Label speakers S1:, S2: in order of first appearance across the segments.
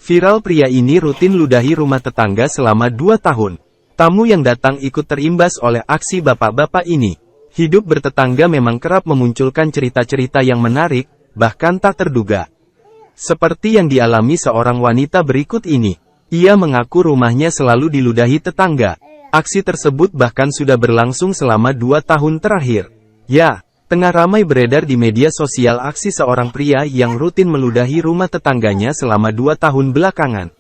S1: Viral pria ini rutin ludahi rumah tetangga selama 2 tahun. Tamu yang datang ikut terimbas oleh aksi bapak-bapak ini. Hidup bertetangga memang kerap memunculkan cerita-cerita yang menarik, bahkan tak terduga. Seperti yang dialami seorang wanita berikut ini. Ia mengaku rumahnya selalu diludahi tetangga. Aksi tersebut bahkan sudah berlangsung selama 2 tahun terakhir. Ya, tengah ramai beredar di media sosial aksi seorang pria yang rutin meludahi rumah tetangganya selama 2 tahun belakangan.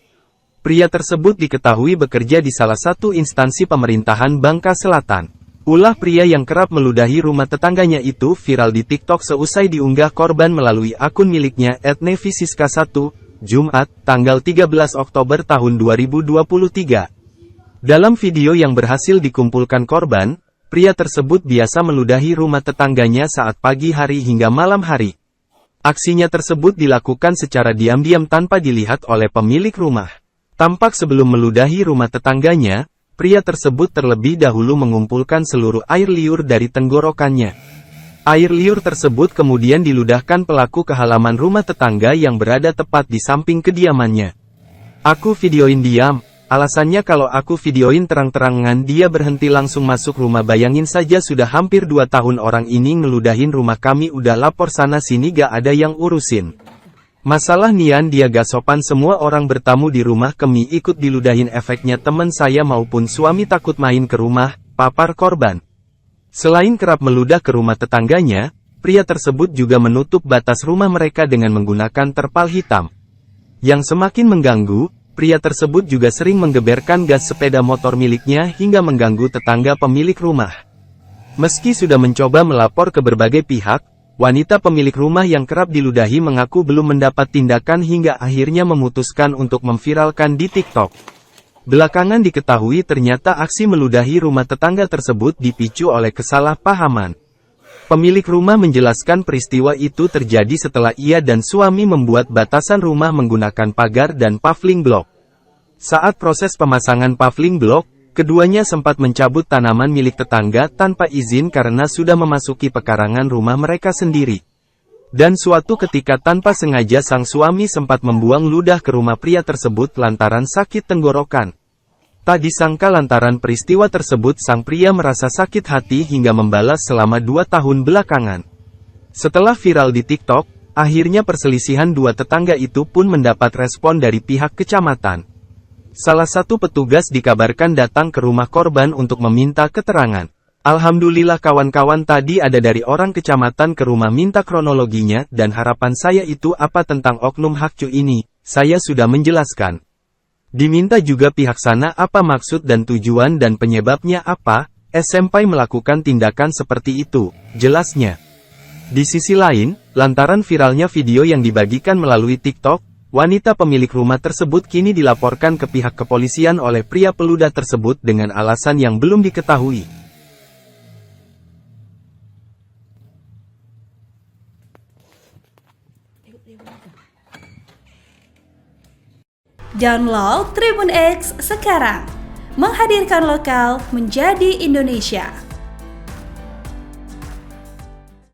S1: Pria tersebut diketahui bekerja di salah satu instansi pemerintahan Bangka Selatan. Ulah pria yang kerap meludahi rumah tetangganya itu viral di TikTok seusai diunggah korban melalui akun miliknya @nevisiska1, Jumat, tanggal 13 Oktober tahun 2023. Dalam video yang berhasil dikumpulkan korban, pria tersebut biasa meludahi rumah tetangganya saat pagi hari hingga malam hari. Aksinya tersebut dilakukan secara diam-diam tanpa dilihat oleh pemilik rumah. Tampak sebelum meludahi rumah tetangganya, pria tersebut terlebih dahulu mengumpulkan seluruh air liur dari tenggorokannya. Air liur tersebut kemudian diludahkan pelaku ke halaman rumah tetangga yang berada tepat di samping kediamannya. "Aku videoin diam. Alasannya kalau aku videoin terang-terangan dia berhenti langsung masuk rumah. Bayangin saja sudah hampir 2 tahun orang ini ngeludahin rumah kami, udah lapor sana sini gak ada yang urusin. Masalah nian dia gak sopan, semua orang bertamu di rumah kami ikut diludahin, efeknya teman saya maupun suami takut main ke rumah," papar korban. Selain kerap meludah ke rumah tetangganya, pria tersebut juga menutup batas rumah mereka dengan menggunakan terpal hitam. Yang semakin mengganggu, pria tersebut juga sering menggeberkan gas sepeda motor miliknya hingga mengganggu tetangga pemilik rumah. Meski sudah mencoba melapor ke berbagai pihak, wanita pemilik rumah yang kerap diludahi mengaku belum mendapat tindakan hingga akhirnya memutuskan untuk memviralkan di TikTok. Belakangan diketahui ternyata aksi meludahi rumah tetangga tersebut dipicu oleh kesalahpahaman. Pemilik rumah menjelaskan peristiwa itu terjadi setelah ia dan suami membuat batasan rumah menggunakan pagar dan paving block. Saat proses pemasangan paving block, keduanya sempat mencabut tanaman milik tetangga tanpa izin karena sudah memasuki pekarangan rumah mereka sendiri. Dan suatu ketika tanpa sengaja sang suami sempat membuang ludah ke rumah pria tersebut lantaran sakit tenggorokan. Tak disangka lantaran peristiwa tersebut sang pria merasa sakit hati hingga membalas selama 2 tahun belakangan. Setelah viral di TikTok, akhirnya perselisihan dua tetangga itu pun mendapat respon dari pihak kecamatan. Salah satu petugas dikabarkan datang ke rumah korban untuk meminta keterangan. "Alhamdulillah kawan-kawan, tadi ada dari orang kecamatan ke rumah minta kronologinya dan harapan saya itu apa tentang oknum Hakcu ini, saya sudah menjelaskan. Diminta juga pihak sana apa maksud dan tujuan dan penyebabnya apa, sampai melakukan tindakan seperti itu," jelasnya. Di sisi lain, lantaran viralnya video yang dibagikan melalui TikTok, wanita pemilik rumah tersebut kini dilaporkan ke pihak kepolisian oleh pria peludah tersebut dengan alasan yang belum diketahui.
S2: Download Tribun X sekarang, menghadirkan lokal menjadi Indonesia.